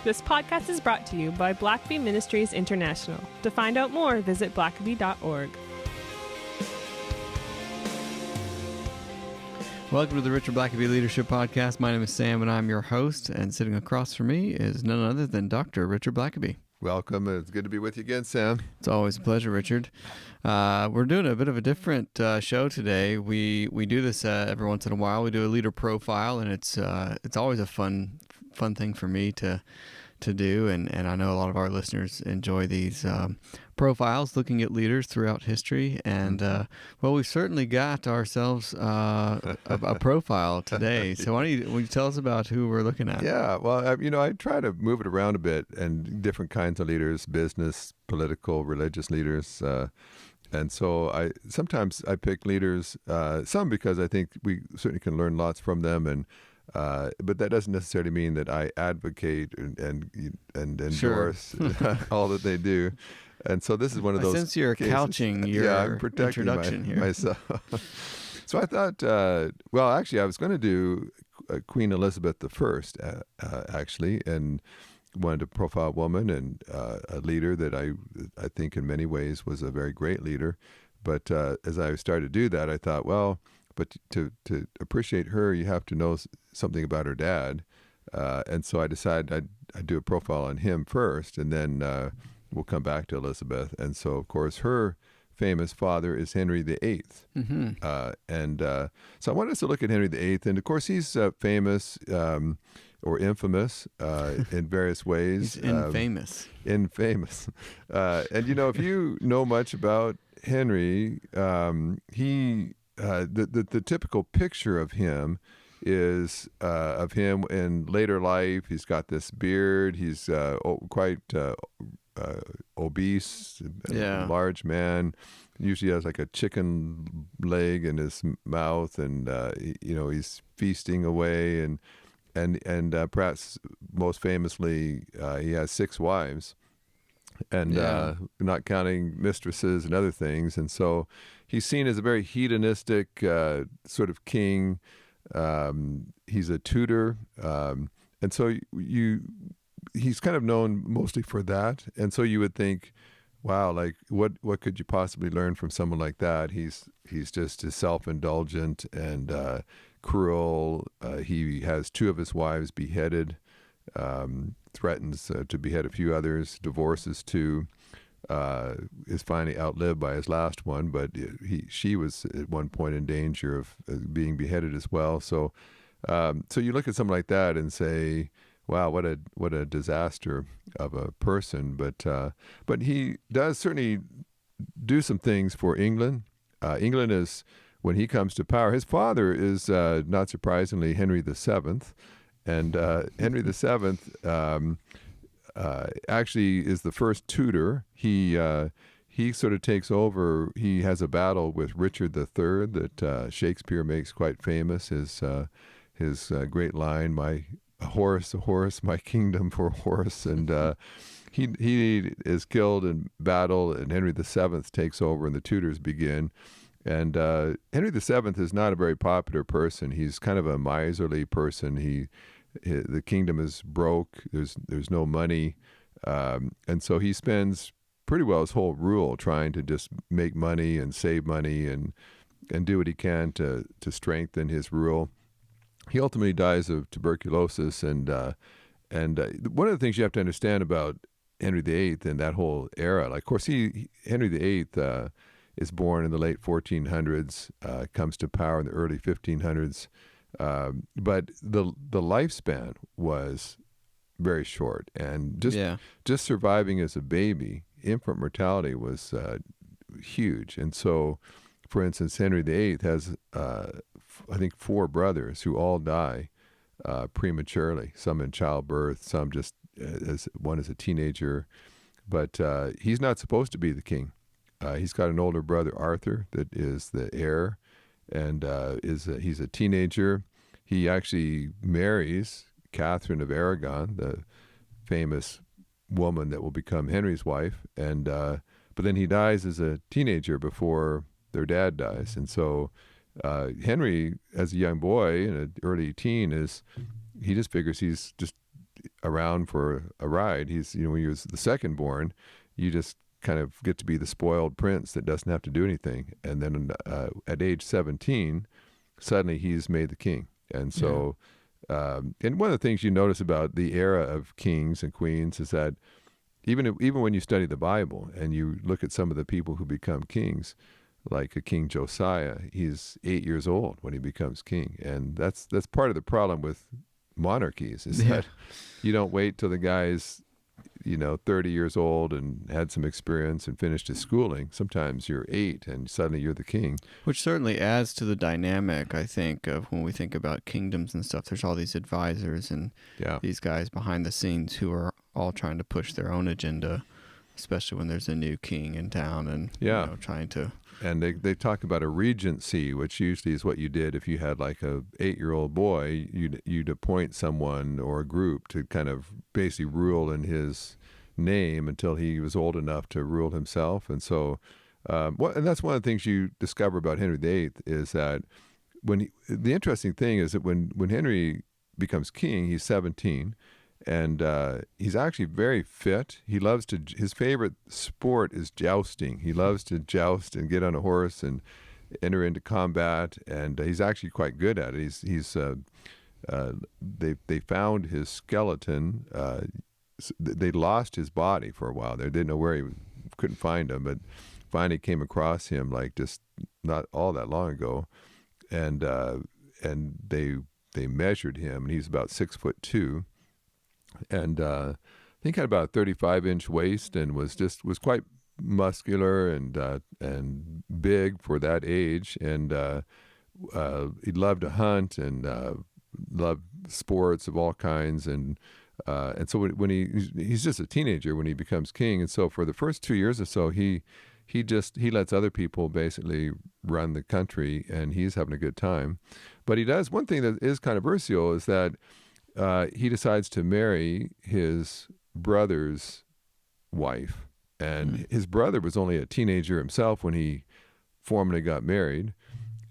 This podcast is brought to you by Blackaby Ministries International. To find out more, visit blackaby.org. Welcome to the Richard Blackaby Leadership Podcast. My name is Sam, and I'm your host. And sitting across from me is none other than Dr. Richard Blackaby. Welcome. It's good to be with you again, Sam. It's always a pleasure, Richard. We're doing a bit of a different show today. We do this every once in a while. We do a leader profile, and it's always a fun thing for me to do, and I know a lot of our listeners enjoy these profiles, looking at leaders throughout history. And well, we've certainly got ourselves a profile today. So why don't you tell us about who we're looking at? Yeah, well, I try to move it around a bit, and different kinds of leaders: business, political, religious leaders. And so sometimes I pick leaders, some because I think we certainly can learn lots from them, and but that doesn't necessarily mean that I advocate and endorse all that they do. And so this is one of those. Since you're cases. Couching your I'm protecting introduction here. myself. So I thought, well, actually, I was going to do Queen Elizabeth I, actually, and wanted to profile a woman and a leader that I think in many ways was a very great leader. But as I started to do that, I thought, well, but to appreciate her, you have to know something about her dad. And so I decided I'd do a profile on him first, and then we'll come back to Elizabeth. And so, of course, her famous father is Henry VIII. Mm-hmm. So I wanted us to look at Henry VIII. And, of course, he's famous or infamous in various ways. He's infamous. Infamous. And, if you know much about Henry, the typical picture of him is of him in later life. He's got this beard. He's quite obese, large man. Usually has like a chicken leg in his mouth, and he's feasting away, and perhaps most famously, he has 6 wives, and not counting mistresses and other things. And so he's seen as a very hedonistic sort of king. He's a tutor, and so he's kind of known mostly for that. And so you would think, wow, like what could you possibly learn from someone like that? He's just self-indulgent and cruel. He has 2 of his wives beheaded, threatens to behead a few others, divorces 2, is finally outlived by his last one, but she was at one point in danger of being beheaded as well. So you look at something like that and say, wow, what a disaster of a person. But he does certainly do some things for England. England is, when he comes to power, his father is not surprisingly Henry VII, and Henry VII actually is the first tutor. He sort of takes over. He has a battle with Richard III that Shakespeare makes quite famous. His great line, "My horse, a horse, my kingdom for a horse," and he is killed in battle, and Henry VII takes over, and the tutors begin. And Henry VII is not a very popular person. He's kind of a miserly person. The kingdom is broke. There's no money, and so he spends pretty well his whole rule trying to just make money and save money and do what he can to strengthen his rule. He ultimately dies of tuberculosis, and one of the things you have to understand about Henry VIII and that whole era, like, of course, Henry VIII is born in the late 1400s, comes to power in the early 1500s. But the lifespan was very short, and just surviving as a baby, infant mortality was huge. And so, for instance, Henry VIII has, I think, 4 brothers who all die prematurely. Some in childbirth, some just one as a teenager. But he's not supposed to be the king. He's got an older brother, Arthur, that is the heir. And he's a teenager. He actually marries Catherine of Aragon, the famous woman that will become Henry's wife. And but then he dies as a teenager before their dad dies. And so Henry, as a young boy and an early teen, he just figures he's just around for a ride. He's, when he was the second born, you just kind of get to be the spoiled prince that doesn't have to do anything. And then at age 17, suddenly he's made the king. And so, and one of the things you notice about the era of kings and queens is that even when you study the Bible and you look at some of the people who become kings, like a King Josiah, he's 8 years old when he becomes king. And that's part of the problem with monarchies is that you don't wait till the guy's 30 years old and had some experience and finished his schooling. Sometimes you're 8 and suddenly you're the king. Which certainly adds to the dynamic, I think, of when we think about kingdoms and stuff. There's all these advisors and these guys behind the scenes who are all trying to push their own agenda, especially when there's a new king in town and trying to. And they talk about a regency, which usually is what you did if you had like a 8-year-old boy. You'd appoint someone or a group to kind of basically rule in his name until he was old enough to rule himself. And so, and that's one of the things you discover about Henry VIII is that the interesting thing is that when Henry becomes king, he's 17. And he's actually very fit. He loves his favorite sport is jousting. He loves to joust and get on a horse and enter into combat. And he's actually quite good at it. They found his skeleton. They lost his body for a while. They didn't know where he was, couldn't find him, but finally came across him like just not all that long ago. And they measured him, and he's about 6'2". And I think had about a 35-inch waist and was quite muscular and big for that age. And he loved to hunt and loved sports of all kinds. And so when he's just a teenager when he becomes king. And so for the first 2 years or so, he lets other people basically run the country, and he's having a good time. But he does one thing that is controversial is that he decides to marry his brother's wife. And his brother was only a teenager himself when he formally got married.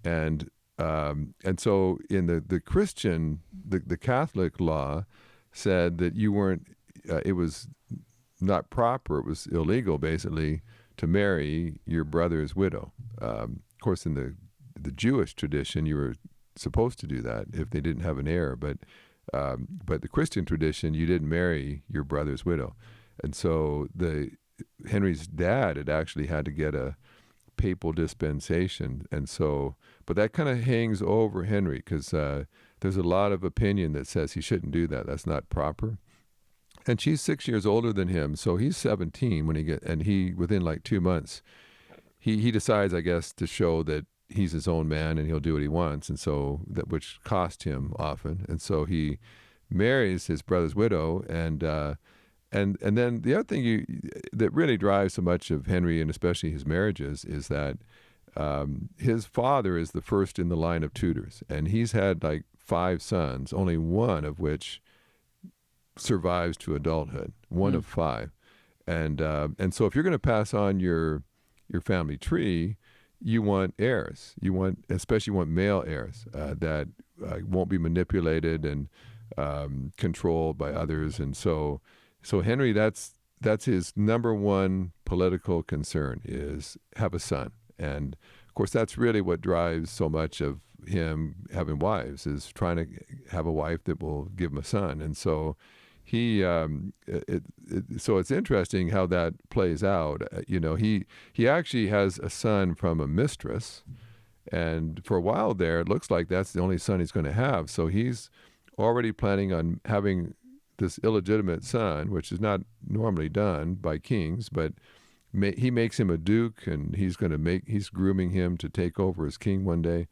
And so in the Christian, the Catholic law said that you weren't, it was not proper, it was illegal basically to marry your brother's widow. Of course, in the Jewish tradition, you were supposed to do that if they didn't have an heir. But the Christian tradition, you didn't marry your brother's widow. And so Henry's dad had actually had to get a papal dispensation. And so, but that kind of hangs over Henry because there's a lot of opinion that says he shouldn't do that. That's not proper. And she's 6 years older than him. So he's 17 and he, within like 2 months, he decides, I guess, to show that he's his own man and he'll do what he wants, and so which cost him often. And so he marries his brother's widow, and then the other thing that really drives so much of Henry and especially his marriages is that his father is the first in the line of Tudors, and he's had like 5 sons, only one of which survives to adulthood. One of 5, and so if you're going to pass on your family tree, you want heirs. Especially want male heirs that won't be manipulated and controlled by others. And so Henry, that's his number one political concern is have a son. And of course, that's really what drives so much of him having wives is trying to have a wife that will give him a son. And so so it's interesting how that plays out. He actually has a son from a mistress, and for a while there, it looks like that's the only son he's going to have. So he's already planning on having this illegitimate son, which is not normally done by kings, but he makes him a duke, and he's grooming him to take over as king one day.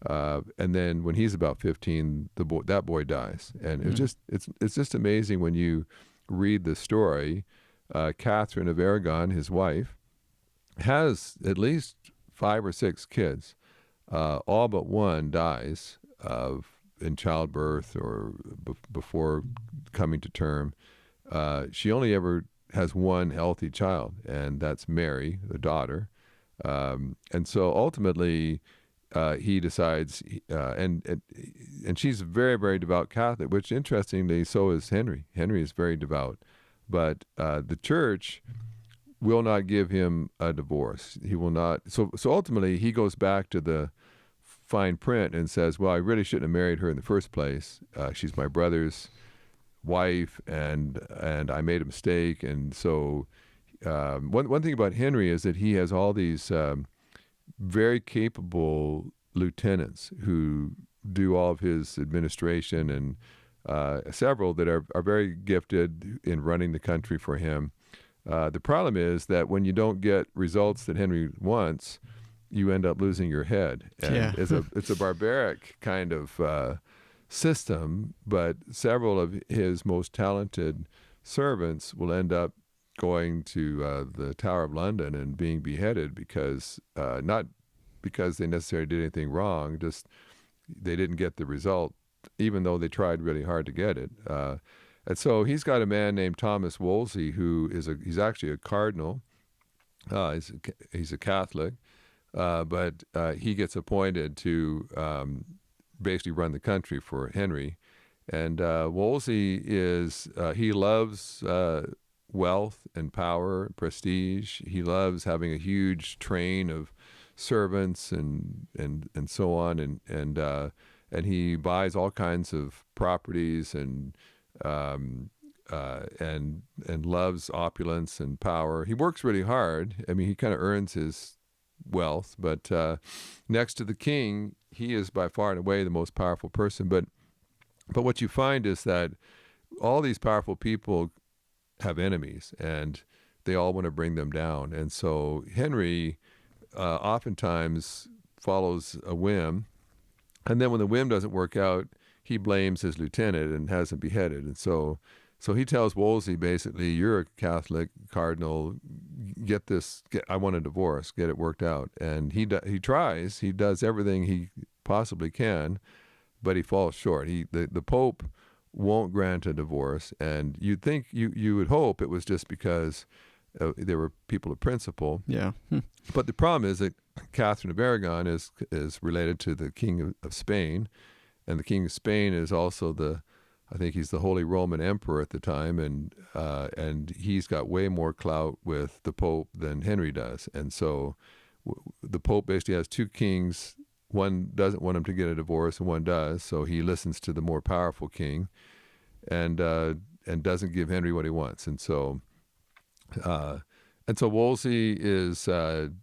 And then when he's about 15, that boy dies, and it's just amazing when you read the story. Catherine of Aragon, his wife, has at least 5 or 6 kids. All but one dies in childbirth or before coming to term. She only ever has one healthy child, and that's Mary, the daughter. And so ultimately, he decides, and she's a very, very devout Catholic, which interestingly, so is Henry. Henry is very devout, but the church will not give him a divorce. He will not. So ultimately, he goes back to the fine print and says, well, I really shouldn't have married her in the first place. She's my brother's wife, and I made a mistake. And so one thing about Henry is that he has all these very capable lieutenants who do all of his administration, and several that are very gifted in running the country for him. The problem is that when you don't get results that Henry wants, you end up losing your head. And it's a barbaric kind of system, but several of his most talented servants will end up going to the Tower of London and being beheaded because, not because they necessarily did anything wrong, just they didn't get the result, even though they tried really hard to get it. And so he's got a man named Thomas Wolsey who he's actually a cardinal. He's a Catholic, but he gets appointed to basically run the country for Henry. And Wolsey he loves wealth and power, prestige. He loves having a huge train of servants and so on, and he buys all kinds of properties and loves opulence and power. He works really hard. I mean, he kind of earns his wealth, but next to the king, he is by far and away the most powerful person. But what you find is that all these powerful people have enemies, and they all want to bring them down. And so Henry oftentimes follows a whim, and then when the whim doesn't work out, he blames his lieutenant and has him beheaded. And so he tells Wolsey, basically, you're a Catholic cardinal, I want a divorce, get it worked out. And he tries, he does everything he possibly can, but he falls short. The Pope won't grant a divorce, and you'd think, you would hope it was just because there were people of principle. Yeah. But the problem is that Catherine of Aragon is related to the King of Spain, and the King of Spain is also I think he's the Holy Roman Emperor at the time, and he's got way more clout with the Pope than Henry does. And so the Pope basically has two kings. One doesn't want him to get a divorce, and one does. So he listens to the more powerful king, and doesn't give Henry what he wants. And so Wolsey is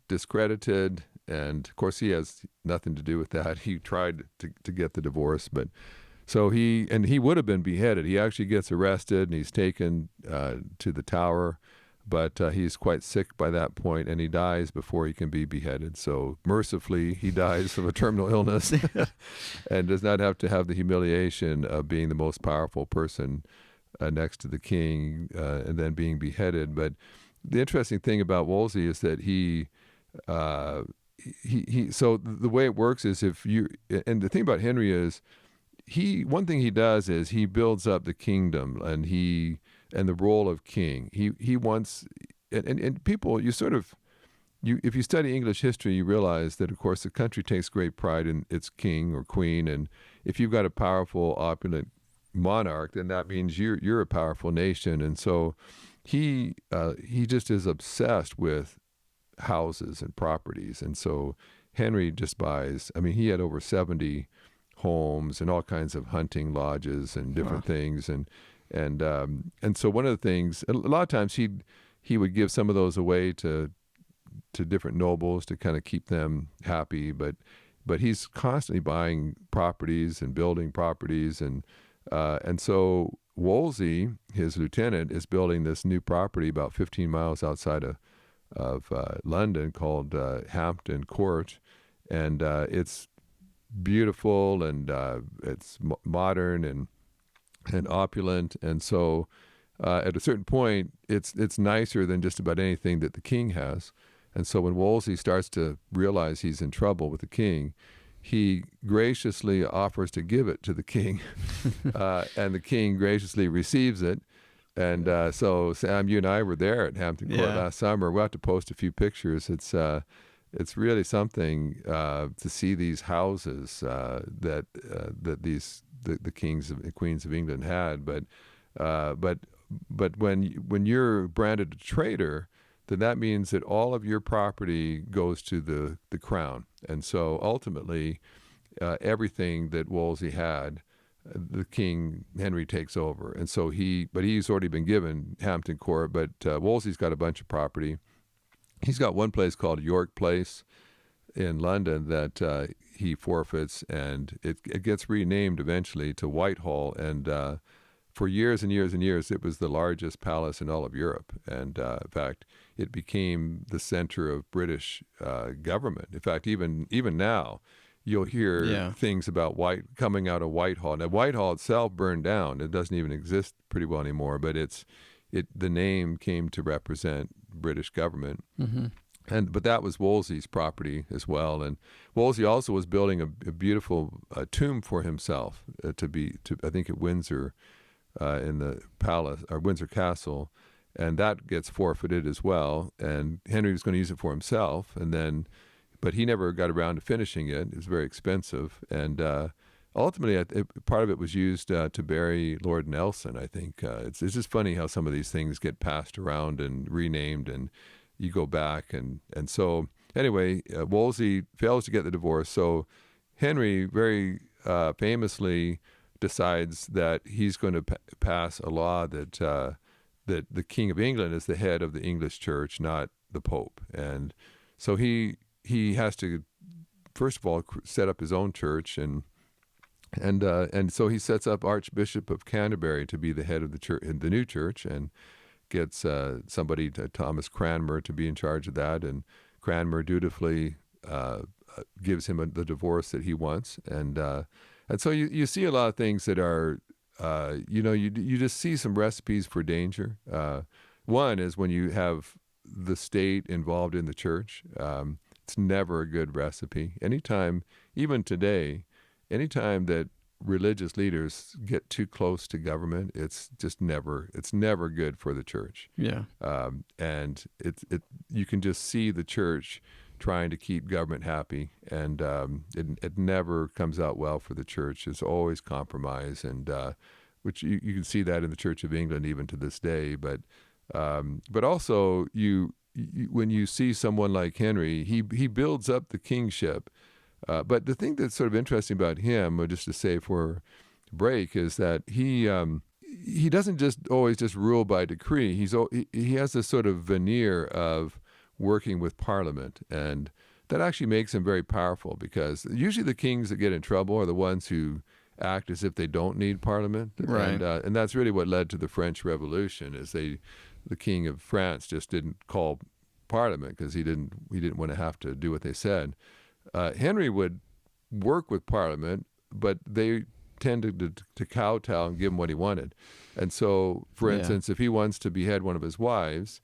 discredited, and of course he has nothing to do with that. He tried to get the divorce, but so he would have been beheaded. He actually gets arrested and he's taken to the Tower, but he's quite sick by that point, and he dies before he can be beheaded. So mercifully, he dies of a terminal illness and does not have to have the humiliation of being the most powerful person next to the king and then being beheaded. But the interesting thing about Wolsey is that so the way it works is and the thing about Henry is one thing he does is he builds up the kingdom and the role of king. He wants, and people, if you study English history, you realize that, of course, the country takes great pride in its king or queen, and if you've got a powerful, opulent monarch, then that means you're a powerful nation. And so he just is obsessed with houses and properties. And so Henry just buys, I mean, he had over 70 homes and all kinds of hunting lodges and different things. And so one of the things, a lot of times he would give some of those away to different nobles to kind of keep them happy, but he's constantly buying properties and building properties, and so Wolsey, his lieutenant, is building this new property about 15 miles outside of London called Hampton Court, and it's beautiful, and it's modern and opulent, and so at a certain point, it's nicer than just about anything that the king has. And so when Wolsey starts to realize he's in trouble with the king, he graciously offers to give it to the king, and the king graciously receives it. And so, Sam, you and I were there at Hampton Court last summer. We'll have to post a few pictures. It's it's really something to see these houses that the kings and queens of England had. But when you're branded a traitor, then that means that all of your property goes to the crown. And so ultimately, everything that Wolsey had, the King Henry takes over. And so he's already been given Hampton Court, but Wolsey's got a bunch of property. He's got one place called York Place in London that he forfeits, and it gets renamed eventually to Whitehall. And for years and years and years, it was the largest palace in all of Europe. And in fact, it became the center of British government. In fact, even now, you'll hear things about coming out of Whitehall. Now, Whitehall itself burned down. It doesn't even exist pretty well anymore, but the name came to represent British government. Mm-hmm. But that was Wolsey's property as well. And Wolsey also was building a beautiful tomb for himself I think at Windsor, in the palace, or Windsor Castle, and that gets forfeited as well. And Henry was going to use it for himself, but he never got around to finishing it. It was very expensive, and ultimately, part of it was used to bury Lord Nelson. I think it's just funny how some of these things get passed around and renamed, and you go back, and so anyway, Wolsey fails to get the divorce. So Henry very famously decides that he's going to pass a law that the King of England is the head of the English Church, not the Pope. And so he has to, first of all, set up his own church, and so he sets up Archbishop of Canterbury to be the head of the church, the new church, and gets somebody, Thomas Cranmer, to be in charge of that. And Cranmer dutifully gives him the divorce that he wants. And so you see a lot of things that are, you just see some recipes for danger. One is when you have the state involved in the church. It's never a good recipe. Even today, anytime that religious leaders get too close to government, it's never good for the church. Yeah. And you can just see the church trying to keep government happy, and it never comes out well for the church. It's always compromise, and which you can see that in the Church of England even to this day. But also when you see someone like Henry, he builds up the kingship. But the thing that's sort of interesting about him, or just to say for break, is that he doesn't always just rule by decree. He has this sort of veneer of working with Parliament, and that actually makes him very powerful, because usually the kings that get in trouble are the ones who act as if they don't need Parliament. Right. And that's really what led to the French Revolution, is the King of France just didn't call Parliament because he didn't want to have to do what they said. Henry would work with Parliament, but they tended to kowtow and give him what he wanted. And so, for instance, if he wants to behead one of his wives,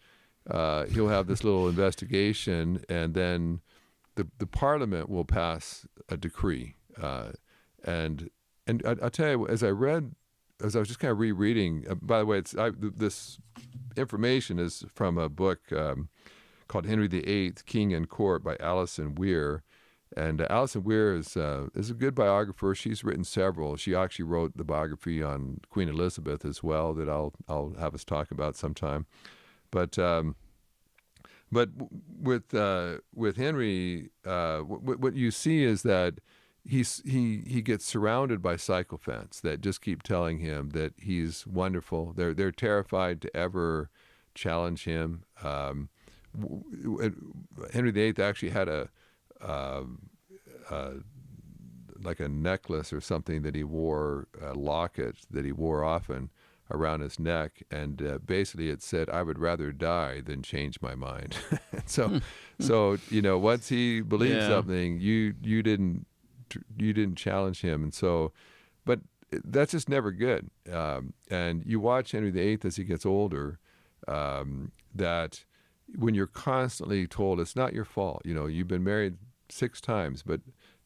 he'll have this little investigation, and then the Parliament will pass a decree. And I'll tell you, as I was just kind of rereading, by the way, this information is from a book called Henry VIII, King and Court by Alison Weir. And Alison Weir is a good biographer. She's written several. She actually wrote the biography on Queen Elizabeth as well that I'll have us talk about sometime. But with Henry, what you see is that he gets surrounded by sycophants that just keep telling him that he's wonderful. They're terrified to ever challenge him. Henry VIII actually had like a necklace or something that he wore, a locket that he wore often around his neck, and basically it said, "I would rather die than change my mind." So once he believed something, you didn't challenge him, and so, but that's just never good. And you watch Henry VIII as he gets older, that when you're constantly told it's not your fault, you've been married 6 times, but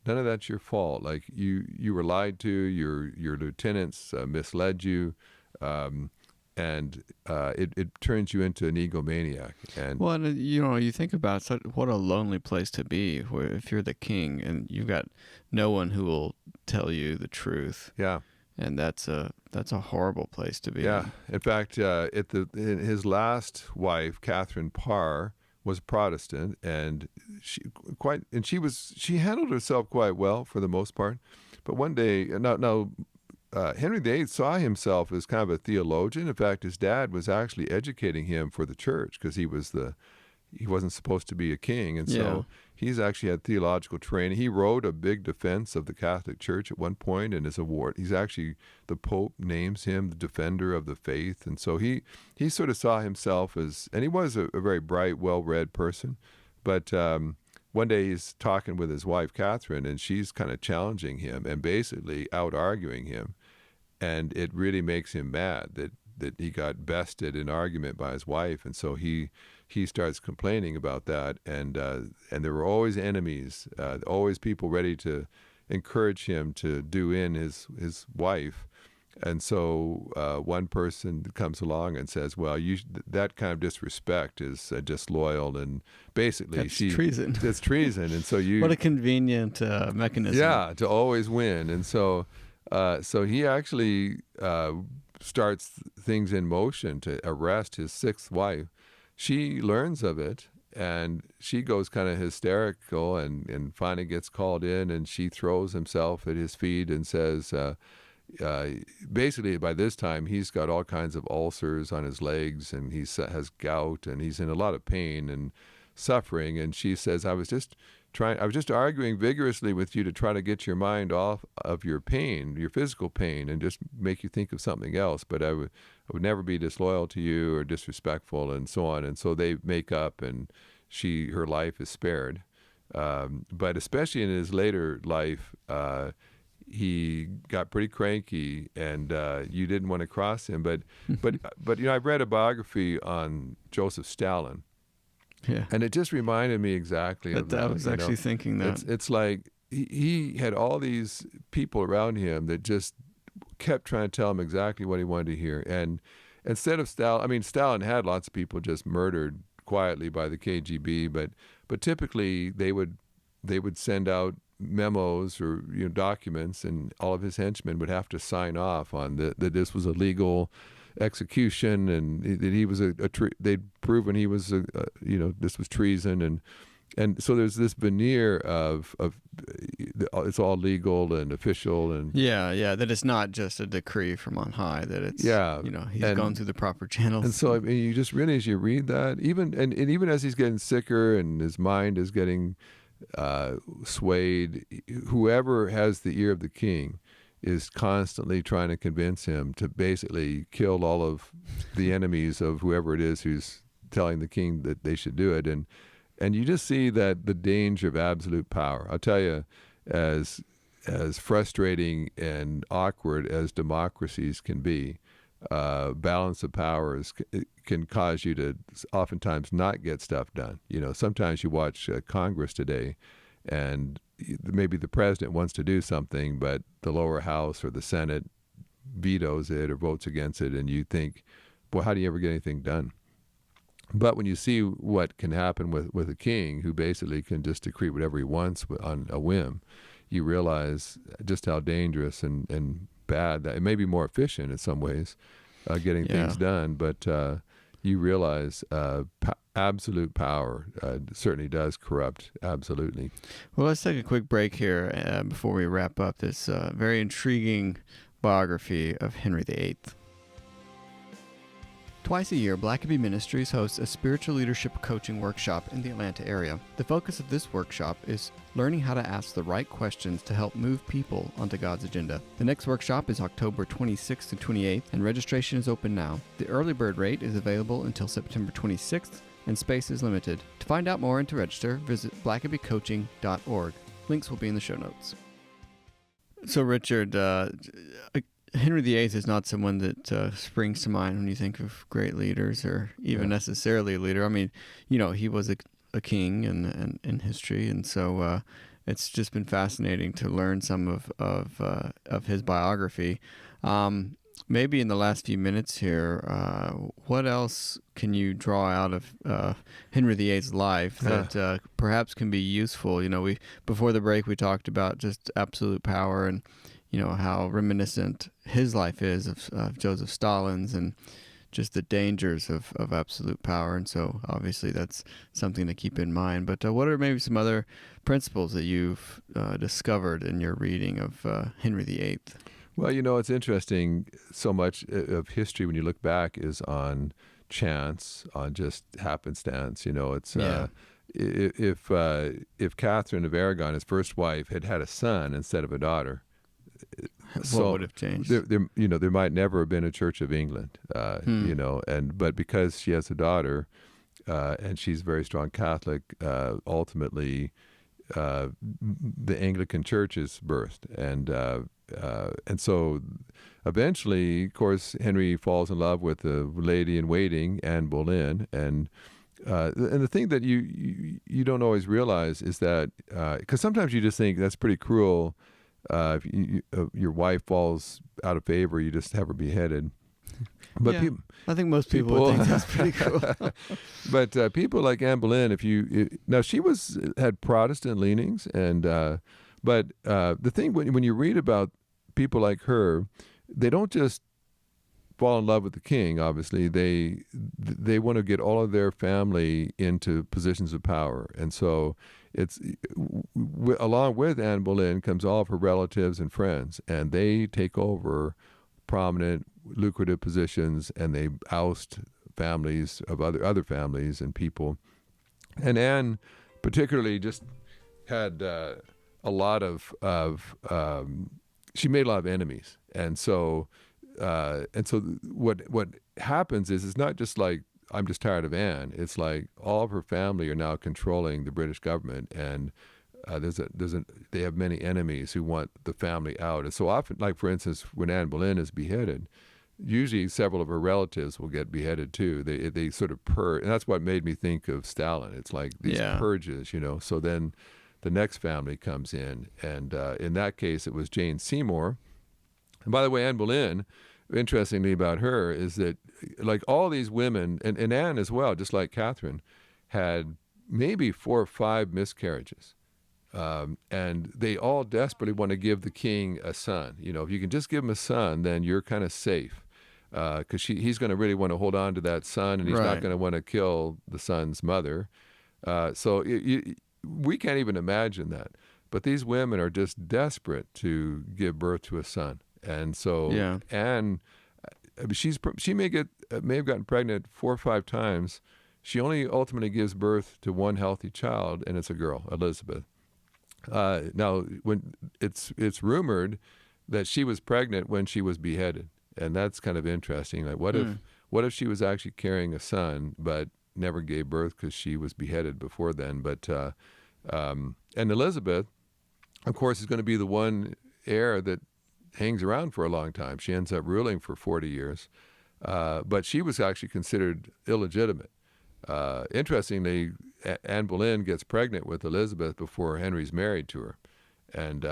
none of that's your fault. Like you were lied to, your lieutenants misled you. and it turns you into an egomaniac. And Well, and, you think about what a lonely place to be, where if you're the king and you've got no one who will tell you the truth. yeah. And that's a horrible place to be. Yeah. In fact, his last wife, Catherine Parr, was Protestant, and she handled herself quite well for the most part. But one day, Henry VIII saw himself as kind of a theologian. In fact, his dad was actually educating him for the church because he wasn't supposed to be a king, and so he's actually had theological training. He wrote a big defense of the Catholic Church at one point, and his award. The Pope names him the defender of the faith, and so he sort of saw himself as, and he was a very bright, well-read person. But one day he's talking with his wife Catherine, and she's kind of challenging him and basically out-arguing him, and it really makes him mad that he got bested in argument by his wife, and so he starts complaining about that, and there were always enemies, always people ready to encourage him to do in his wife, and so one person comes along and says, "Well, that kind of disrespect is disloyal, and basically That's treason. It's treason, and so what a convenient mechanism. Yeah, to always win, and so he actually starts things in motion to arrest his sixth wife. She learns of it, and she goes kind of hysterical and finally gets called in, and she throws himself at his feet and says, basically by this time he's got all kinds of ulcers on his legs, and he has gout, and he's in a lot of pain and suffering. And she says, I was just arguing vigorously with you to try to get your mind off of your pain, your physical pain, and just make you think of something else. But I would never be disloyal to you or disrespectful, and so on. And so they make up, and her life is spared. But especially in his later life, he got pretty cranky, and you didn't want to cross him. But I read a biography on Joseph Stalin. Yeah. And it just reminded me exactly of that. I was actually thinking that. It's like he had all these people around him that just kept trying to tell him exactly what he wanted to hear. And instead of Stalin had lots of people just murdered quietly by the KGB, but typically they would send out memos or documents, and all of his henchmen would have to sign off on that this was a legal execution, and that he was they'd proven he was this was treason, and so there's this veneer of it's all legal and official, and that it's not just a decree from on high, that it's he's gone through the proper channels. And so you just really, as you read that, even as he's getting sicker and his mind is getting swayed, whoever has the ear of the king is constantly trying to convince him to basically kill all of the enemies of whoever it is who's telling the king that they should do it. And you just see that the danger of absolute power. I'll tell you, as frustrating and awkward as democracies can be, balance of powers can cause you to oftentimes not get stuff done. Sometimes you watch Congress today, and maybe the president wants to do something, but the lower house or the Senate vetoes it or votes against it, and you think, boy, how do you ever get anything done? But when you see what can happen with a king who basically can just decree whatever he wants on a whim, you realize just how dangerous and bad that. It may be more efficient in some ways, getting things done, but you realize absolute power certainly does corrupt, absolutely. Well, let's take a quick break here before we wrap up this very intriguing biography of Henry VIII. Twice a year, Blackaby Ministries hosts a spiritual leadership coaching workshop in the Atlanta area. The focus of this workshop is learning how to ask the right questions to help move people onto God's agenda. The next workshop is October 26th to 28th, and registration is open now. The early bird rate is available until September 26th, and space is limited. To find out more and to register, visit blackabycoaching.org. Links will be in the show notes. So, Richard, Henry VIII is not someone that springs to mind when you think of great leaders, or even necessarily a leader. I mean, he was a king in history, and so it's just been fascinating to learn some of his biography. maybe in the last few minutes here, what else can you draw out of Henry VIII's life that perhaps can be useful? We before the break we talked about just absolute power and how reminiscent his life is of Joseph Stalin's and just the dangers of absolute power. And so obviously that's something to keep in mind. But what are maybe some other principles that you've discovered in your reading of Henry VIII? Well, it's interesting. So much of history, when you look back, is on chance, on just happenstance. It's if Catherine of Aragon, his first wife, had a son instead of a daughter, what would have changed? There might never have been a Church of England. But because she has a daughter, and she's a very strong Catholic, ultimately, the Anglican Church is birthed, and so eventually, of course, Henry falls in love with the lady in waiting, Anne Boleyn, and the thing that you don't always realize is that because sometimes you just think that's pretty cruel. If your wife falls out of favor, you just have her beheaded. But I think most people would think that's pretty cool. But people like Anne Boleyn, now she had Protestant leanings, and but the thing when you read about people like her, they don't just fall in love with the king. Obviously, they want to get all of their family into positions of power, and so it's along with Anne Boleyn comes all of her relatives and friends, and they take over prominent, lucrative positions, and they oust families of other families and people. And Anne, particularly, just had a lot of she made a lot of enemies, and so what happens is it's not just like I'm just tired of Anne. It's like all of her family are now controlling the British government, and they have many enemies who want the family out. And so often, like for instance, when Anne Boleyn is beheaded, usually several of her relatives will get beheaded too. They sort of purge, and that's what made me think of Stalin. It's like these purges, So then the next family comes in, and in that case, it was Jane Seymour. And by the way, Anne Boleyn, interestingly about her is that like all these women, and Anne as well, just like Catherine, had maybe 4 or 5 miscarriages. And they all desperately want to give the king a son. If you can just give him a son, then you're kind of safe. Because he's going to really want to hold on to that son, and he's not going to want to kill the son's mother. We can't even imagine that. But these women are just desperate to give birth to a son. And so Anne, she may have gotten pregnant 4 or 5 times. She only ultimately gives birth to one healthy child, and it's a girl, Elizabeth. Now, when it's rumored that she was pregnant when she was beheaded, and that's kind of interesting. Like, what if she was actually carrying a son but never gave birth because she was beheaded before then? But and Elizabeth, of course, is going to be the one heir that hangs around for a long time. She ends up ruling for 40 years, but she was actually considered illegitimate. Interestingly, Anne Boleyn gets pregnant with Elizabeth before Henry's married to her, and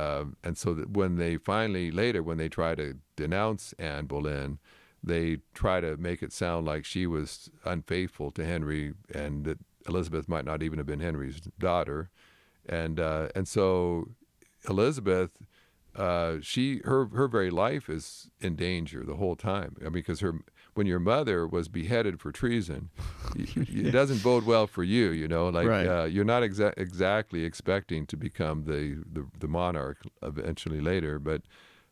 so that when they try to denounce Anne Boleyn, they try to make it sound like she was unfaithful to Henry, and that Elizabeth might not even have been Henry's daughter, and so Elizabeth. Her very life is in danger the whole time. I mean, because when your mother was beheaded for treason, it doesn't bode well for you. You're not exactly expecting to become the monarch eventually later. But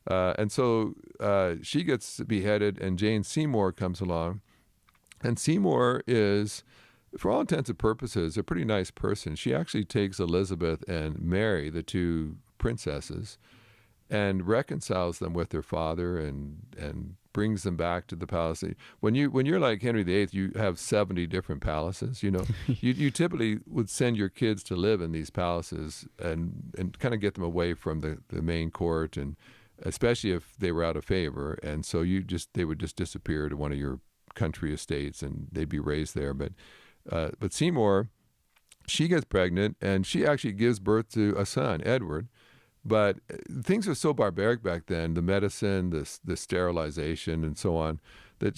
and so she gets beheaded, and Jane Seymour comes along, and Seymour is, for all intents and purposes, a pretty nice person. She actually takes Elizabeth and Mary, the 2 princesses, and reconciles them with their father and brings them back to the palace. When you're like Henry VIII, you have 70 different palaces. You typically would send your kids to live in these palaces and kind of get them away from the main court, and especially if they were out of favor. And so they would just disappear to one of your country estates, and they'd be raised there. But Seymour, she gets pregnant, and she actually gives birth to a son, Edward. But things were so barbaric back then, the medicine, the sterilization and so on, that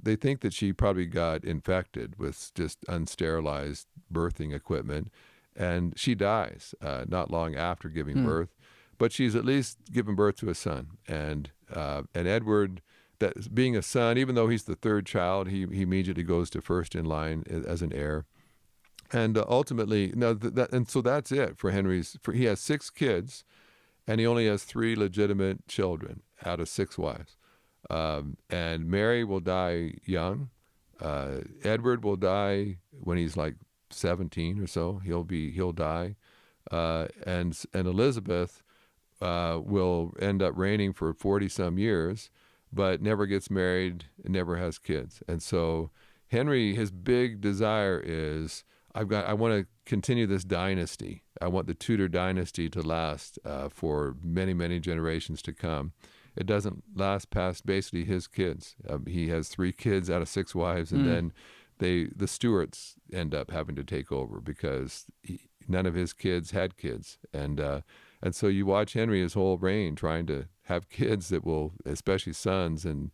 they think that she probably got infected with just unsterilized birthing equipment, and she dies not long after giving birth. But she's at least given birth to a son, and Edward, that being a son, even though he's the third child, he immediately goes to first in line as an heir. And ultimately, so that's it for he has 6 kids, and he only has 3 legitimate children out of 6 wives. And Mary will die young. Edward will die when he's like 17 or so. He'll die. And Elizabeth will end up reigning for 40 some years, but never gets married and never has kids. And so Henry, his big desire is, I want to continue this dynasty. I want the Tudor dynasty to last for many, many generations to come. It doesn't last past basically his kids. He has 3 kids out of 6 wives, and then the Stuarts end up having to take over because none of his kids had kids. And so you watch Henry his whole reign trying to have kids that will, especially sons, and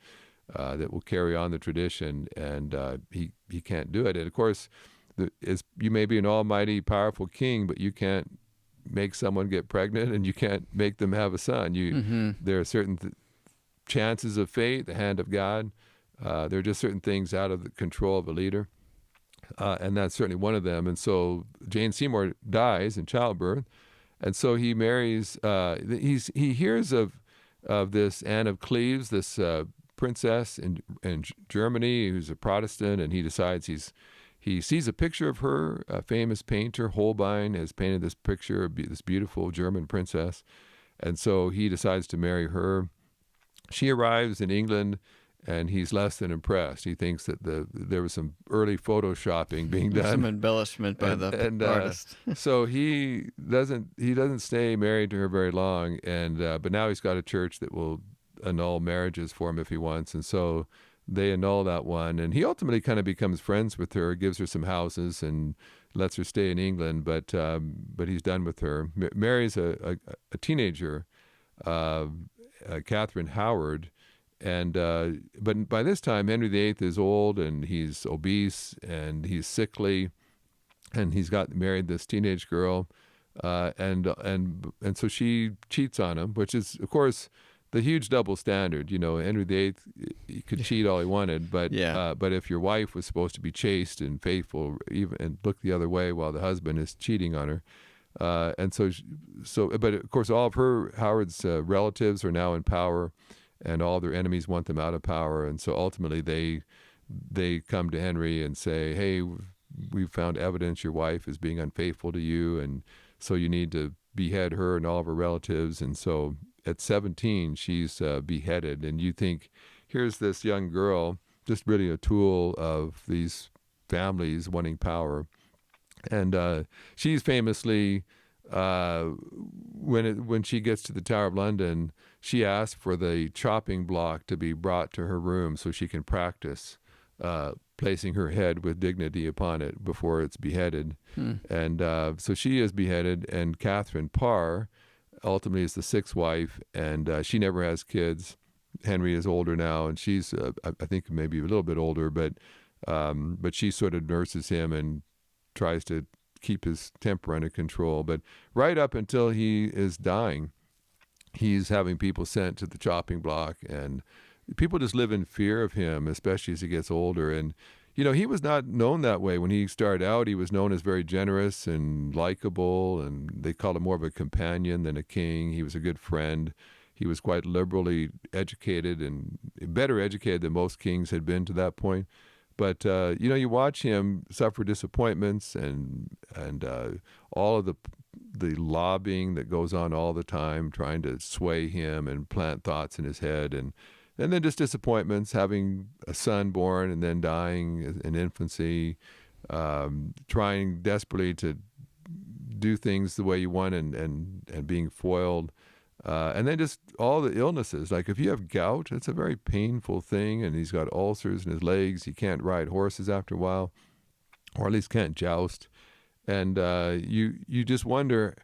that will carry on the tradition, and he can't do it. And of course, you may be an almighty, powerful king, but you can't make someone get pregnant, and you can't make them have a son. There are certain chances of fate, the hand of God. There are just certain things out of the control of a leader, and that's certainly one of them. And so Jane Seymour dies in childbirth, and so he marries. He hears of this Anne of Cleves, this princess in Germany who's a Protestant, and he decides he sees a picture of her. A famous painter, Holbein, has painted this picture of this beautiful German princess, and so he decides to marry her. She arrives in England, and he's less than impressed. He thinks that there was some early photoshopping being done, some embellishment by the artist. So he doesn't stay married to her very long, but now he's got a church that will annul marriages for him if he wants, and so they annul that one. And he ultimately kind of becomes friends with her, gives her some houses, and lets her stay in England. But he's done with her. Marries a teenager, Catherine Howard. But by this time, Henry VIII is old, and he's obese, and he's sickly, and he's married this teenage girl, and so she cheats on him, which is, of course, the huge double standard. Henry VIII, he could cheat all he wanted, but if your wife was supposed to be chaste and faithful, even and look the other way while the husband is cheating on her, but of course, all of Howard's relatives are now in power, and all their enemies want them out of power. And so ultimately they come to Henry and say, hey, we've found evidence your wife is being unfaithful to you, and so you need to behead her and all of her relatives. And so at 17, she's beheaded. And you think, here's this young girl, just really a tool of these families wanting power. And she's famously, when she gets to the Tower of London, she asks for the chopping block to be brought to her room so she can practice placing her head with dignity upon it before it's beheaded. And so she is beheaded, and Catherine Parr ultimately is the 6th wife, and she never has kids. Henry is older now, and she's, I think, maybe a little bit older, but she sort of nurses him and tries to keep his temper under control. But right up until he is dying, he's having people sent to the chopping block, and people just live in fear of him, especially as he gets older. And, he was not known that way. When he started out, he was known as very generous and likable, and they called him more of a companion than a king. He was a good friend. He was quite liberally educated, and better educated than most kings had been to that point. But, you watch him suffer disappointments and all of the lobbying that goes on all the time, trying to sway him and plant thoughts in his head. And then just disappointments, having a son born and then dying in infancy, trying desperately to do things the way you want and being foiled. And then just all the illnesses. Like if you have gout, it's a very painful thing, and he's got ulcers in his legs. He can't ride horses after a while, or at least can't joust. And you just wonder,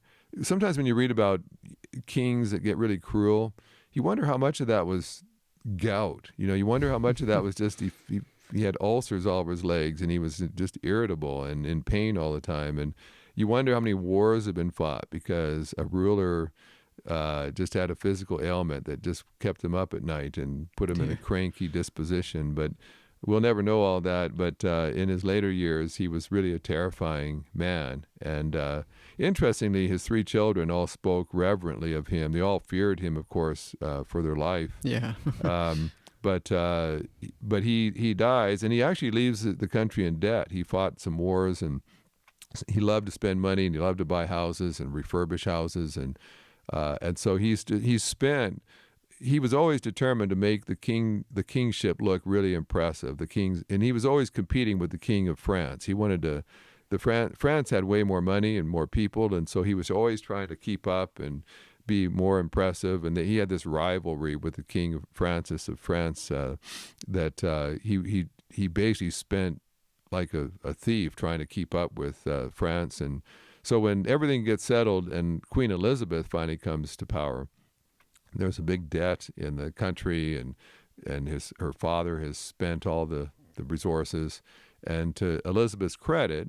sometimes when you read about kings that get really cruel, you wonder how much of that was gout. You wonder how much of that was just he had ulcers all over his legs, and he was just irritable and in pain all the time. And you wonder how many wars have been fought because a ruler just had a physical ailment that just kept him up at night and put him in a cranky disposition. But we'll never know all that. But in his later years, he was really a terrifying man. And interestingly, his 3 children all spoke reverently of him. They all feared him, of course, for their life. Yeah. But he dies, and he actually leaves the country in debt. He fought some wars, and he loved to spend money, and he loved to buy houses and refurbish houses, and so he was always determined to make the kingship look really impressive. And he was always competing with the king of France. He wanted to. France had way more money and more people, and so he was always trying to keep up and be more impressive. And he had this rivalry with the King of Francis of France that he basically spent like a thief trying to keep up with France. And so when everything gets settled and Queen Elizabeth finally comes to power, there's a big debt in the country, and her father has spent all the resources. And to Elizabeth's credit,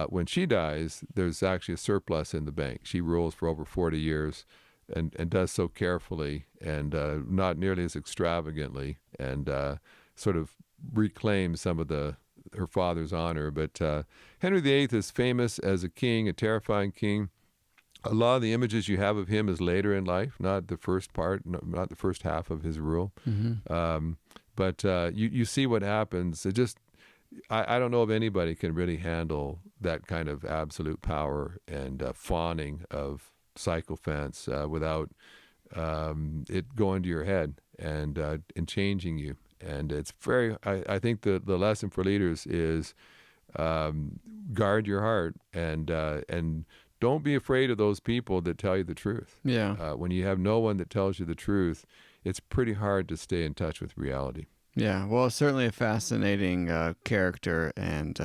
when she dies, there's actually a surplus in the bank. She rules for over 40 years and does so carefully and not nearly as extravagantly, and sort of reclaims some of her father's honor. But Henry VIII is famous as a king, a terrifying king. A lot of the images you have of him is later in life, not the first part, not the first half of his rule. Mm-hmm. But you see what happens. I don't know if anybody can really handle that kind of absolute power and fawning of sycophants without it going to your head and changing you. And it's I think the lesson for leaders is guard your heart and don't be afraid of those people that tell you the truth. Yeah. When you have no one that tells you the truth, it's pretty hard to stay in touch with reality. Yeah, well, certainly a fascinating character and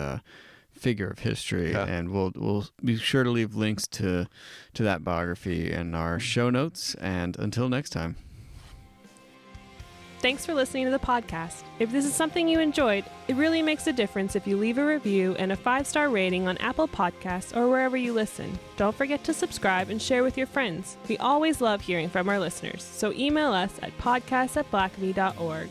figure of history, and we'll be sure to leave links to that biography in our show notes. And until next time. Thanks for listening to the podcast. If this is something you enjoyed, it really makes a difference if you leave a review and a 5-star rating on Apple Podcasts or wherever you listen. Don't forget to subscribe and share with your friends. We always love hearing from our listeners, so email us at podcast@blackaby.org.